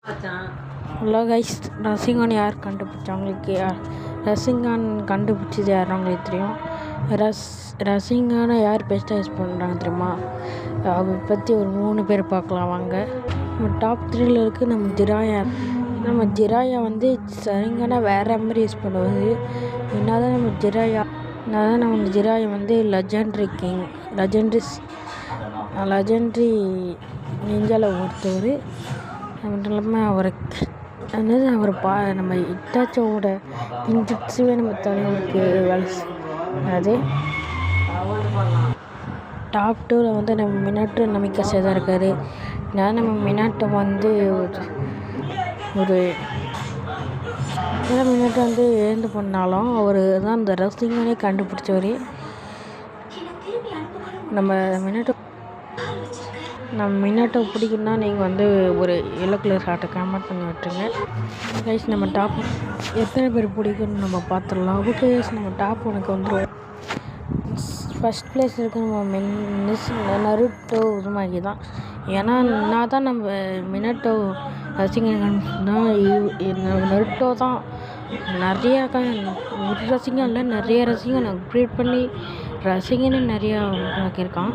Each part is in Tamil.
ஹலோ கைஸ், ரசிகான் யார் கண்டுபிடிச்சவங்களுக்கு ரசிகான் கண்டுபிடிச்சது யாரும் உங்களுக்கு தெரியும். ரசிகானை யார் பெஸ்ட்டாக யூஸ் பண்ணுறாங்க தெரியுமா? அதை பற்றி ஒரு 3 பேர் பார்க்கலாம் வாங்க. நம்ம டாப் 3ல் இருக்குது நம்ம ஜிராயா வந்து சரிங்கன்னா வேறு மாதிரி யூஸ் பண்ணுவது. என்னதான் நம்ம ஜிராயா வந்து லெஜெண்ட்ரி கிங், லெஜெண்ட்ரி நெஞ்சால் ஒருத்தவர். அது மட்டும் இல்லாமல் அவர் நம்ம இட்டாச்சோட இன்ஜெக்ட்ஸுவே நம்ம தலைவருக்கு வேலை அது. டாப் 2ல் வந்து நம்ம மினாட்டோ நமிகாசே தான் இருக்கார். ஏன்னா நம்ம மினாட்டோ வந்து மினாட்டோ வந்து எழுந்து பண்ணாலும் அவர் தான் அந்த ரசிகனே கண்டுபிடிச்சவர். நம்ம மினாட்டோ பிடிக்குன்னா நீங்கள் வந்து ஒரு எல்லோ கலர் ஹார்ட்டை கமெண்ட் பண்ணி விட்டுருங்க கைஸ். நம்ம டாப் எத்தனை பேர் பிடிக்குன்னு நம்ம பார்த்துடலாம். ஓகே கைஸ், நம்ம டாப் உனக்கு வந்துடும். ஃபஸ்ட் பிளேஸ் இருக்க நம்ம நருட்டோ உருமாகி தான். ஏன்னா நான் தான் நம்ம மினாட்டோ ரசிகன் தான். நருட்டோ தான் நிறையா ஒரு ரசிகன் இல்லை, நிறைய ரசிகன் அப்கிரேட் பண்ணி ரசிகன்னு நிறையா ஆக்கியிருக்கான்.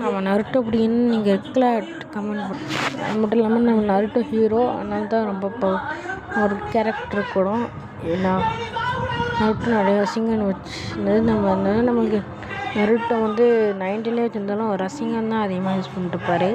நம்ம நருட்டோ பிடிக்குன்னு நீங்கள் இருக்கல கமெண்ட் பண்ண. அது மட்டும் இல்லாமல் நம்ம நருட்டோ ஹீரோ, அதனால தான் ரொம்ப ஒரு கேரக்டர் கூட. ஏன்னா நருட்டோ நிறைய ரசிகன் வச்சுருந்தது. நம்மளுக்கு நருட்டோ வந்து 90லே வச்சுருந்தாலும் ரசிகன் தான் அதிகமாக யூஸ் பண்ணிட்டுருப்பார்.